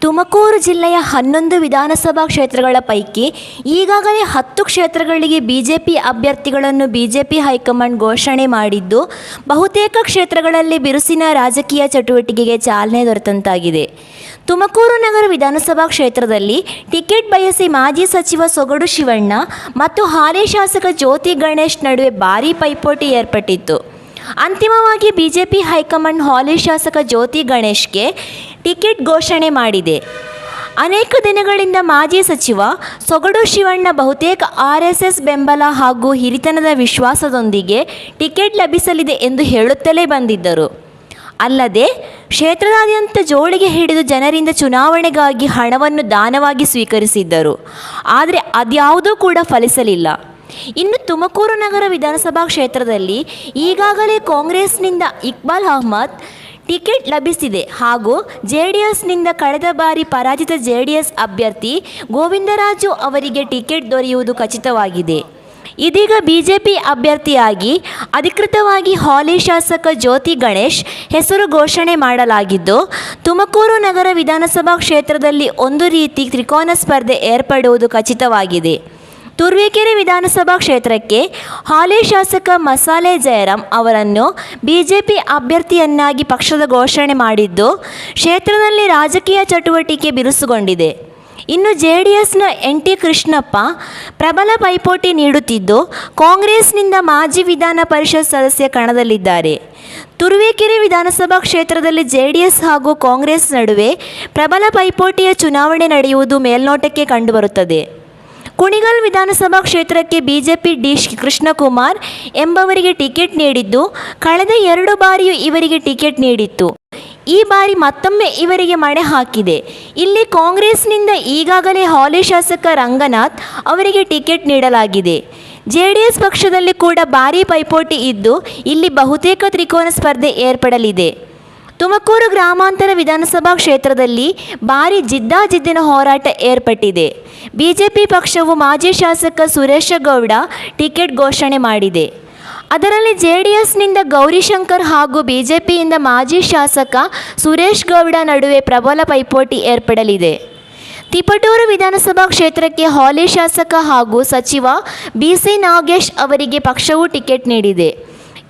ತುಮಕೂರು ಜಿಲ್ಲೆಯ 11 ವಿಧಾನಸಭಾ ಕ್ಷೇತ್ರಗಳ ಪೈಕಿ ಈಗಾಗಲೇ 10 ಕ್ಷೇತ್ರಗಳಿಗೆ ಬಿಜೆಪಿ ಅಭ್ಯರ್ಥಿಗಳನ್ನು ಬಿಜೆಪಿ ಹೈಕಮಾಂಡ್ ಘೋಷಣೆ ಮಾಡಿದ್ದು, ಬಹುತೇಕ ಕ್ಷೇತ್ರಗಳಲ್ಲಿ ಬಿರುಸಿನ ರಾಜಕೀಯ ಚಟುವಟಿಕೆಗೆ ಚಾಲನೆ ದೊರೆತಂತಾಗಿದೆ. ತುಮಕೂರು ನಗರ ವಿಧಾನಸಭಾ ಕ್ಷೇತ್ರದಲ್ಲಿ ಟಿಕೆಟ್ ಬಯಸಿ ಮಾಜಿ ಸಚಿವ ಸೊಗಡು ಶಿವಣ್ಣ ಮತ್ತು ಹಾಲಿ ಶಾಸಕ ಜ್ಯೋತಿ ಗಣೇಶ್ ನಡುವೆ ಭಾರೀ ಪೈಪೋಟಿ ಏರ್ಪಟ್ಟಿತ್ತು. ಅಂತಿಮವಾಗಿ ಬಿಜೆಪಿ ಹೈಕಮಾಂಡ್ ಹಾಲಿ ಶಾಸಕ ಜ್ಯೋತಿ ಗಣೇಶ್ಗೆ ಟಿಕೆಟ್ ಘೋಷಣೆ ಮಾಡಿದೆ. ಅನೇಕ ದಿನಗಳಿಂದ ಮಾಜಿ ಸಚಿವ ಸೊಗಡು ಶಿವಣ್ಣ ಬಹುತೇಕ RSS ಬೆಂಬಲ ಹಾಗೂ ಹಿರಿತನದ ವಿಶ್ವಾಸದೊಂದಿಗೆ ಟಿಕೆಟ್ ಲಭಿಸಲಿದೆ ಎಂದು ಹೇಳುತ್ತಲೇ ಬಂದಿದ್ದರು. ಅಲ್ಲದೆ ಕ್ಷೇತ್ರದಾದ್ಯಂತ ಜೋಳಿಗೆ ಹಿಡಿದು ಜನರಿಂದ ಚುನಾವಣೆಗಾಗಿ ಹಣವನ್ನು ದಾನವಾಗಿ ಸ್ವೀಕರಿಸಿದ್ದರು. ಆದರೆ ಅದ್ಯಾವುದೂ ಕೂಡ ಫಲಿಸಲಿಲ್ಲ. ಇನ್ನು ತುಮಕೂರು ನಗರ ವಿಧಾನಸಭಾ ಕ್ಷೇತ್ರದಲ್ಲಿ ಈಗಾಗಲೇ ಕಾಂಗ್ರೆಸ್ನಿಂದ ಇಕ್ಬಾಲ್ ಅಹ್ಮದ್ ಟಿಕೆಟ್ ಲಭಿಸಿದೆ ಹಾಗೂ JDSನಿಂದ ಕಳೆದ ಬಾರಿ ಪರಾಜಿತ JDS ಅಭ್ಯರ್ಥಿ ಗೋವಿಂದರಾಜು ಅವರಿಗೆ ಟಿಕೆಟ್ ದೊರೆಯುವುದು ಖಚಿತವಾಗಿದೆ. ಇದೀಗ ಬಿಜೆಪಿ ಅಭ್ಯರ್ಥಿಯಾಗಿ ಅಧಿಕೃತವಾಗಿ ಹಾಲಿ ಶಾಸಕ ಜ್ಯೋತಿ ಗಣೇಶ್ ಹೆಸರು ಘೋಷಣೆ ಮಾಡಲಾಗಿದ್ದು, ತುಮಕೂರು ನಗರ ವಿಧಾನಸಭಾ ಕ್ಷೇತ್ರದಲ್ಲಿ ಒಂದು ರೀತಿ ತ್ರಿಕೋನ ಸ್ಪರ್ಧೆ ಏರ್ಪಡುವುದು ಖಚಿತವಾಗಿದೆ. ತುರುವೇಕೆರೆ ವಿಧಾನಸಭಾ ಕ್ಷೇತ್ರಕ್ಕೆ ಹಾಲಿ ಶಾಸಕ ಮಸಾಲೆ ಜಯರಾಮ್ ಅವರನ್ನು ಬಿಜೆಪಿ ಅಭ್ಯರ್ಥಿಯನ್ನಾಗಿ ಪಕ್ಷದ ಘೋಷಣೆ ಮಾಡಿದ್ದು, ಕ್ಷೇತ್ರದಲ್ಲಿ ರಾಜಕೀಯ ಚಟುವಟಿಕೆ ಬಿರುಸುಗೊಂಡಿದೆ. ಇನ್ನು JDSನ NT ಕೃಷ್ಣಪ್ಪ ಪ್ರಬಲ ಪೈಪೋಟಿ ನೀಡುತ್ತಿದ್ದು, ಕಾಂಗ್ರೆಸ್ನಿಂದ ಮಾಜಿ ವಿಧಾನ ಪರಿಷತ್ ಸದಸ್ಯ ಕಣದಲ್ಲಿದ್ದಾರೆ. ತುರುವೇಕೆರೆ ವಿಧಾನಸಭಾ ಕ್ಷೇತ್ರದಲ್ಲಿ JDS ಹಾಗೂ ಕಾಂಗ್ರೆಸ್ ನಡುವೆ ಪ್ರಬಲ ಪೈಪೋಟಿಯ ಚುನಾವಣೆ ನಡೆಯುವುದು ಮೇಲ್ನೋಟಕ್ಕೆ ಕಂಡುಬರುತ್ತದೆ. ಕುಣಿಗಲ್ ವಿಧಾನಸಭಾ ಕ್ಷೇತ್ರಕ್ಕೆ ಬಿಜೆಪಿ ಡಿ ಕೃಷ್ಣಕುಮಾರ್ ಎಂಬವರಿಗೆ ಟಿಕೆಟ್ ನೀಡಿದ್ದು, ಕಳೆದ 2 ಬಾರಿಯೂ ಇವರಿಗೆ ಟಿಕೆಟ್ ನೀಡಿತ್ತು. ಈ ಬಾರಿ ಮತ್ತೊಮ್ಮೆ ಇವರಿಗೆ ಮಣೆ ಹಾಕಿದೆ. ಇಲ್ಲಿ ಕಾಂಗ್ರೆಸ್ನಿಂದ ಈಗಾಗಲೇ ಹಾಲಿ ಶಾಸಕ ರಂಗನಾಥ್ ಅವರಿಗೆ ಟಿಕೆಟ್ ನೀಡಲಾಗಿದೆ. JDS ಪಕ್ಷದಲ್ಲಿ ಕೂಡ ಭಾರೀ ಪೈಪೋಟಿ ಇದ್ದು, ಇಲ್ಲಿ ಬಹುತೇಕ ತ್ರಿಕೋನ ಸ್ಪರ್ಧೆ ಏರ್ಪಡಲಿದೆ. ತುಮಕೂರು ಗ್ರಾಮಾಂತರ ವಿಧಾನಸಭಾ ಕ್ಷೇತ್ರದಲ್ಲಿ ಭಾರೀ ಜಿದ್ದಾಜಿದ್ದಿನ ಹೋರಾಟ ಏರ್ಪಟ್ಟಿದೆ. ಬಿಜೆಪಿ ಪಕ್ಷವು ಮಾಜಿ ಶಾಸಕ ಸುರೇಶ ಗೌಡ ಟಿಕೆಟ್ ಘೋಷಣೆ ಮಾಡಿದೆ. ಅದರಲ್ಲಿ JDSನಿಂದ ಗೌರಿಶಂಕರ್ ಹಾಗೂ ಬಿಜೆಪಿಯಿಂದ ಮಾಜಿ ಶಾಸಕ ಸುರೇಶ್ ಗೌಡ ನಡುವೆ ಪ್ರಬಲ ಪೈಪೋಟಿ ಏರ್ಪಡಲಿದೆ. ತಿಪಟೂರು ವಿಧಾನಸಭಾ ಕ್ಷೇತ್ರಕ್ಕೆ ಹಾಲಿ ಶಾಸಕ ಹಾಗೂ ಸಚಿವ BC ನಾಗೇಶ್ ಅವರಿಗೆ ಪಕ್ಷವು ಟಿಕೆಟ್ ನೀಡಿದೆ.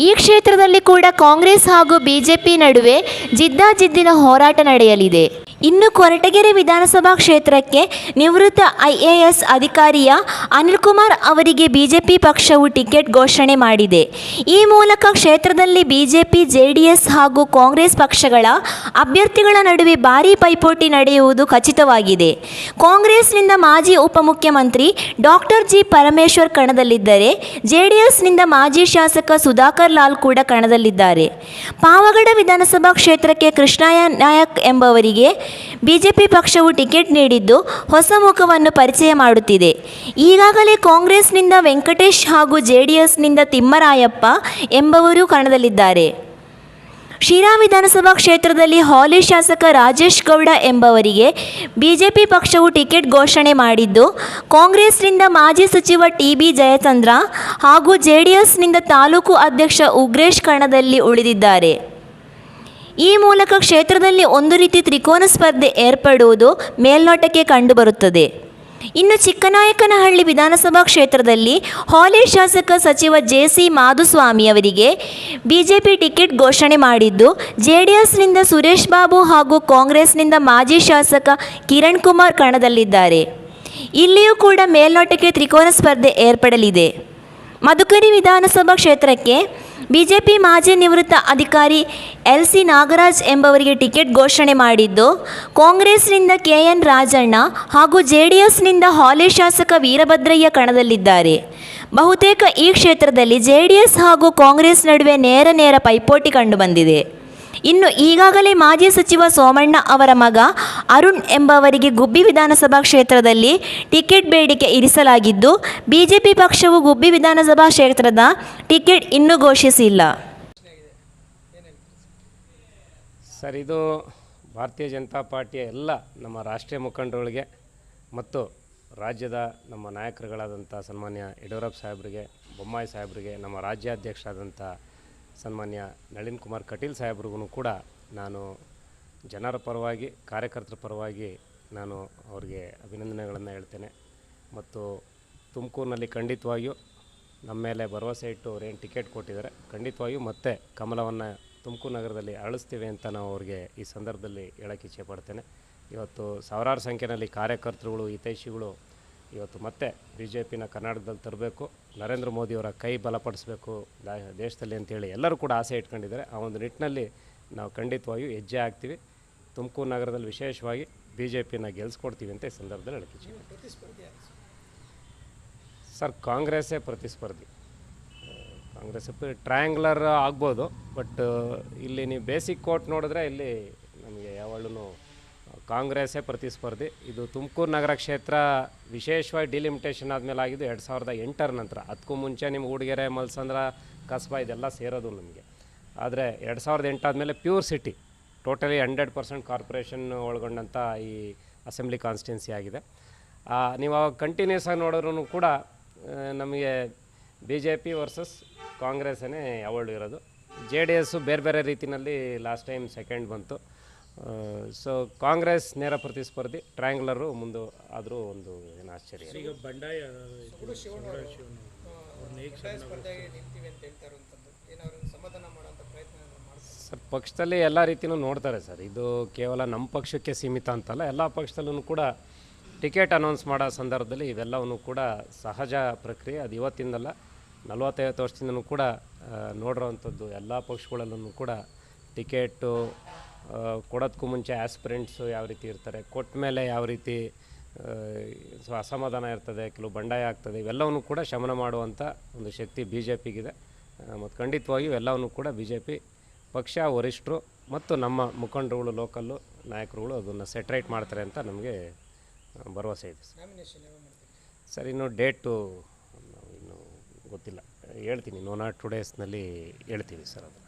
ಈ ಕ್ಷೇತ್ರದಲ್ಲಿ ಕೂಡ ಕಾಂಗ್ರೆಸ್ ಹಾಗೂ ಬಿಜೆಪಿ ನಡುವೆ ಜಿದ್ದಾಜಿದ್ದಿನ ಹೋರಾಟ ನಡೆಯಲಿದೆ. ಇನ್ನು ಕೊರಟಗೆರೆ ವಿಧಾನಸಭಾ ಕ್ಷೇತ್ರಕ್ಕೆ ನಿವೃತ್ತ IAS ಅಧಿಕಾರಿಯ ಅನಿಲ್ ಕುಮಾರ್ ಅವರಿಗೆ ಬಿಜೆಪಿ ಪಕ್ಷವು ಟಿಕೆಟ್ ಘೋಷಣೆ ಮಾಡಿದೆ. ಈ ಮೂಲಕ ಕ್ಷೇತ್ರದಲ್ಲಿ ಬಿಜೆಪಿ, JDS ಹಾಗೂ ಕಾಂಗ್ರೆಸ್ ಪಕ್ಷಗಳ ಅಭ್ಯರ್ಥಿಗಳ ನಡುವೆ ಭಾರೀ ಪೈಪೋಟಿ ನಡೆಯುವುದು ಖಚಿತವಾಗಿದೆ. ಕಾಂಗ್ರೆಸ್ನಿಂದ ಮಾಜಿ ಉಪಮುಖ್ಯಮಂತ್ರಿ ಡಾಕ್ಟರ್ G ಪರಮೇಶ್ವರ್ ಕಣದಲ್ಲಿದ್ದರೆ, JDSನಿಂದ ಮಾಜಿ ಶಾಸಕ ಸುಧಾಕರ್ ಲಾಲ್ ಕೂಡ ಕಣದಲ್ಲಿದ್ದಾರೆ. ಪಾವಗಡ ವಿಧಾನಸಭಾ ಕ್ಷೇತ್ರಕ್ಕೆ ಕೃಷ್ಣಯ್ಯ ನಾಯಕ್ ಎಂಬವರಿಗೆ ಬಿಜೆಪಿ ಪಕ್ಷವು ಟಿಕೆಟ್ ನೀಡಿದ್ದು, ಹೊಸ ಮುಖವನ್ನು ಪರಿಚಯ ಮಾಡುತ್ತಿದೆ. ಈಗಾಗಲೇ ಕಾಂಗ್ರೆಸ್ನಿಂದ ವೆಂಕಟೇಶ್ ಹಾಗೂ JDSನಿಂದ ತಿಮ್ಮರಾಯಪ್ಪ ಎಂಬವರು ಕಣದಲ್ಲಿದ್ದಾರೆ. ಶಿರಾ ವಿಧಾನಸಭಾ ಕ್ಷೇತ್ರದಲ್ಲಿ ಹಾಲಿ ಶಾಸಕ ರಾಜೇಶ್ ಗೌಡ ಎಂಬವರಿಗೆ ಬಿಜೆಪಿ ಪಕ್ಷವು ಟಿಕೆಟ್ ಘೋಷಣೆ ಮಾಡಿದ್ದು, ಕಾಂಗ್ರೆಸ್ನಿಂದ ಮಾಜಿ ಸಚಿವ TB ಜಯಚಂದ್ರ ಹಾಗೂ JDSನಿಂದ ತಾಲೂಕು ಅಧ್ಯಕ್ಷ ಉಗ್ರೇಶ್ ಕಣದಲ್ಲಿ ಉಳಿದಿದ್ದಾರೆ. ಈ ಮೂಲಕ ಕ್ಷೇತ್ರದಲ್ಲಿ ಒಂದು ರೀತಿ ತ್ರಿಕೋನ ಸ್ಪರ್ಧೆ ಏರ್ಪಡುವುದು ಮೇಲ್ನೋಟಕ್ಕೆ ಕಂಡುಬರುತ್ತದೆ. ಇನ್ನು ಚಿಕ್ಕನಾಯಕನಹಳ್ಳಿ ವಿಧಾನಸಭಾ ಕ್ಷೇತ್ರದಲ್ಲಿ ಹಾಲಿ ಶಾಸಕ ಸಚಿವ JC ಮಾಧುಸ್ವಾಮಿ ಅವರಿಗೆ ಬಿಜೆಪಿ ಟಿಕೆಟ್ ಘೋಷಣೆ ಮಾಡಿದ್ದು, JDSನಿಂದ ಸುರೇಶ್ ಬಾಬು ಹಾಗೂ ಕಾಂಗ್ರೆಸ್ನಿಂದ ಮಾಜಿ ಶಾಸಕ ಕಿರಣ್ ಕುಮಾರ್ ಕಣದಲ್ಲಿದ್ದಾರೆ. ಇಲ್ಲಿಯೂ ಕೂಡ ಮೇಲ್ನೋಟಕ್ಕೆ ತ್ರಿಕೋನ ಸ್ಪರ್ಧೆ ಏರ್ಪಡಲಿದೆ. ಮಧುಕರಿ ವಿಧಾನಸಭಾ ಕ್ಷೇತ್ರಕ್ಕೆ ಬಿಜೆಪಿ ಮಾಜಿ ನಿವೃತ್ತ ಅಧಿಕಾರಿ LC ನಾಗರಾಜ್ ಎಂಬವರಿಗೆ ಟಿಕೆಟ್ ಘೋಷಣೆ ಮಾಡಿದ್ದು, ಕಾಂಗ್ರೆಸ್ನಿಂದ KN ರಾಜಣ್ಣ ಹಾಗೂ JDSನಿಂದ ಹಾಲಿ ಶಾಸಕ ವೀರಭದ್ರಯ್ಯ ಕಣದಲ್ಲಿದ್ದಾರೆ. ಬಹುತೇಕ ಈ ಕ್ಷೇತ್ರದಲ್ಲಿ JDS ಹಾಗೂ ಕಾಂಗ್ರೆಸ್ ನಡುವೆ ನೇರ ಪೈಪೋಟಿ ಕಂಡುಬಂದಿದೆ. ಇನ್ನು ಈಗಾಗಲೇ ಮಾಜಿ ಸಚಿವ ಸೋಮಣ್ಣ ಅವರ ಮಗ ಅರುಣ್ ಎಂಬವರಿಗೆ ಗುಬ್ಬಿ ವಿಧಾನಸಭಾ ಕ್ಷೇತ್ರದಲ್ಲಿ ಟಿಕೆಟ್ ಬೇಡಿಕೆ ಇರಿಸಲಾಗಿದ್ದು, ಬಿಜೆಪಿ ಪಕ್ಷವು ಗುಬ್ಬಿ ವಿಧಾನಸಭಾ ಕ್ಷೇತ್ರದ ಟಿಕೆಟ್ ಇನ್ನೂ ಘೋಷಿಸಿಲ್ಲ. ಸರ್, ಇದು ಭಾರತೀಯ ಜನತಾ ಪಾರ್ಟಿಯ ಎಲ್ಲ ನಮ್ಮ ರಾಷ್ಟ್ರೀಯ ಮುಖಂಡರುಗಳಿಗೆ ಮತ್ತು ರಾಜ್ಯದ ನಮ್ಮ ನಾಯಕರುಗಳಾದಂಥ ಸನ್ಮಾನ್ಯ ಯಡಿಯೂರಪ್ಪ ಸಾಹೇಬರಿಗೆ, ಬೊಮ್ಮಾಯಿ ಸಾಹೇಬರಿಗೆ, ನಮ್ಮ ರಾಜ್ಯಾಧ್ಯಕ್ಷರಾದಂಥ ಸನ್ಮಾನ್ಯ ನಳಿನ್ ಕುಮಾರ್ ಕಟೀಲ್ ಸಾಹೇಬ್ರಿಗೂ ಕೂಡ ನಾನು ಜನರ ಪರವಾಗಿ ಕಾರ್ಯಕರ್ತರ ಪರವಾಗಿ ನಾನು ಅವ್ರಿಗೆ ಅಭಿನಂದನೆಗಳನ್ನು ಹೇಳ್ತೇನೆ. ಮತ್ತು ತುಮಕೂರಿನಲ್ಲಿ ಖಂಡಿತವಾಗಿಯೂ ನಮ್ಮ ಮೇಲೆ ಭರವಸೆ ಇಟ್ಟು ಅವ್ರೇನು ಟಿಕೆಟ್ ಕೊಟ್ಟಿದ್ದಾರೆ, ಖಂಡಿತವಾಗಿಯೂ ಮತ್ತೆ ಕಮಲವನ್ನು ತುಮಕೂರು ನಗರದಲ್ಲಿ ಅರಳಿಸ್ತೀವಿ ಅಂತ ನಾವು ಅವ್ರಿಗೆ ಈ ಸಂದರ್ಭದಲ್ಲಿ ಹೇಳೋಕ್ಕೆ ಇಚ್ಛೆಪಡ್ತೇನೆ. ಇವತ್ತು ಸಾವಿರಾರು ಸಂಖ್ಯೆಯಲ್ಲಿ ಕಾರ್ಯಕರ್ತರುಗಳು, ಹಿತೈಷಿಗಳು ಇವತ್ತು ಮತ್ತೆ ಬಿ ಜೆ ಪಿನ ಕರ್ನಾಟಕದಲ್ಲಿ ತರಬೇಕು, ನರೇಂದ್ರ ಮೋದಿಯವರ ಕೈ ಬಲಪಡಿಸಬೇಕು ದೇಶದಲ್ಲಿ ಅಂತೇಳಿ ಎಲ್ಲರೂ ಕೂಡ ಆಸೆ ಇಟ್ಕೊಂಡಿದ್ದಾರೆ. ಆ ಒಂದು ನಿಟ್ಟಿನಲ್ಲಿ ನಾವು ಖಂಡಿತವಾಗಿಯೂ ಹೆಜ್ಜೆ ಹಾಕ್ತೀವಿ. ತುಮಕೂರು ನಗರದಲ್ಲಿ ವಿಶೇಷವಾಗಿ ಬಿ ಜೆ ಪಿನ ಗೆಲ್ಲಿಸ್ಕೊಡ್ತೀವಿ ಅಂತ ಈ ಸಂದರ್ಭದಲ್ಲಿ ಹೇಳಕ್ಕೆ ಇಚ್ಛೆ. ಸರ್, ಕಾಂಗ್ರೆಸ್ಸೇ ಪ್ರತಿಸ್ಪರ್ಧಿ. ಕಾಂಗ್ರೆಸ್ ಟ್ರಯಾಂಗ್ಯುಲರ್ ಆಗ್ಬೋದು, ಬಟ್ ಇಲ್ಲಿ ನೀವು ಬೇಸಿಕ್ ಕೋಟ್ ನೋಡಿದ್ರೆ ಇಲ್ಲಿ ನಮಗೆ ಯಾವಾಗಲೂ ಕಾಂಗ್ರೆಸ್ಸೇ ಪ್ರತಿಸ್ಪರ್ಧಿ. ಇದು ತುಮಕೂರು ನಗರ ಕ್ಷೇತ್ರ ವಿಶೇಷವಾಗಿ ಡಿಲಿಮಿಟೇಷನ್ ಆದಮೇಲೆ ಆಗಿದ್ದು 2008 ನಂತರ. ಅದಕ್ಕೂ ಮುಂಚೆ ನಿಮ್ಗೆ ಮೂಡಿಗೆರೆ, ಮಲ್ಸಂದ್ರ, ಕಸ್ಬಾ ಇದೆಲ್ಲ ಸೇರೋದು ನಮಗೆ. ಆದರೆ 2008 ಆದಮೇಲೆ ಪ್ಯೂರ್ ಸಿಟಿ, ಟೋಟಲಿ 100% ಕಾರ್ಪೊರೇಷನ್ ಒಳಗೊಂಡಂಥ ಈ ಅಸೆಂಬ್ಲಿ ಕಾನ್ಸ್ಟಿಟ್ಯೂನ್ಸಿ ಆಗಿದೆ. ನೀವು ಅವಾಗ ಕಂಟಿನ್ಯೂಸ್ ಆಗಿ ನೋಡಿದ್ರೂ ಕೂಡ ನಮಗೆ ಬಿ ಜೆ ಪಿ ವರ್ಸಸ್ ಕಾಂಗ್ರೆಸ್ಸೇ ಯಾವಾಗಲೂ ಇರೋದು. ಜೆ ಡಿ ಎಸ್ಸು ಬೇರೆ ಬೇರೆ ರೀತಿಯಲ್ಲಿ ಲಾಸ್ಟ್ ಟೈಮ್ ಸೆಕೆಂಡ್ ಬಂತು. ಸೊ ಕಾಂಗ್ರೆಸ್ ನೇರ ಪ್ರತಿಸ್ಪರ್ಧಿ, ಟ್ರಯಾಂಗ್ಯುಲರು ಮುಂದೆ ಆದರೂ ಒಂದು ಏನು ಆಶ್ಚರ್ಯ. ಈಗ ಬಂಡಾಯ ಸರ್, ಪಕ್ಷದಲ್ಲಿ ಎಲ್ಲ ರೀತಿಯೂ ನೋಡ್ತಾರೆ ಸರ್. ಇದು ಕೇವಲ ನಮ್ಮ ಪಕ್ಷಕ್ಕೆ ಸೀಮಿತ ಅಂತಲ್ಲ, ಎಲ್ಲ ಪಕ್ಷದಲ್ಲೂ ಕೂಡ ಟಿಕೆಟ್ ಅನೌನ್ಸ್ ಮಾಡೋ ಸಂದರ್ಭದಲ್ಲಿ ಇವೆಲ್ಲವೂ ಕೂಡ ಸಹಜ ಪ್ರಕ್ರಿಯೆ. ಅದು ಇವತ್ತಿಂದಲ್ಲ, 40-50 ವರ್ಷದಿಂದನೂ ಕೂಡ ನೋಡಿರೋವಂಥದ್ದು. ಎಲ್ಲ ಪಕ್ಷಗಳಲ್ಲೂ ಕೂಡ ಟಿಕೆಟು ಕೊಡೋದಕ್ಕೂ ಮುಂಚೆ ಆಸ್ಪಿರೆಂಟ್ಸು ಯಾವ ರೀತಿ ಇರ್ತಾರೆ, ಕೊಟ್ಟ ಮೇಲೆ ಯಾವ ರೀತಿ ಅಸಮಾಧಾನ ಇರ್ತದೆ, ಕೆಲವು ಬಂಡಾಯ ಆಗ್ತದೆ, ಇವೆಲ್ಲವನ್ನೂ ಕೂಡ ಶಮನ ಮಾಡುವಂಥ ಒಂದು ಶಕ್ತಿ ಬಿ ಜೆ ಪಿಗಿದೆ. ಮತ್ತು ಖಂಡಿತವಾಗಿಯೂ ಎಲ್ಲವನ್ನೂ ಕೂಡ ಬಿ ಜೆ ಪಿ ಪಕ್ಷ ವರಿಷ್ಠರು ಮತ್ತು ನಮ್ಮ ಮುಖಂಡರುಗಳು, ಲೋಕಲ್ಲು ನಾಯಕರುಗಳು ಅದನ್ನು ಸೆಟ್ರೈಟ್ ಮಾಡ್ತಾರೆ ಅಂತ ನಮಗೆ ಭರವಸೆ ಇದೆ ಸರ್. ಇನ್ನು ಡೇಟು ಇನ್ನೂ ಗೊತ್ತಿಲ್ಲ, ಹೇಳ್ತೀನಿ, 1 or 2 ಡೇಸ್ನಲ್ಲಿ ಹೇಳ್ತೀವಿ ಸರ್. ಅದು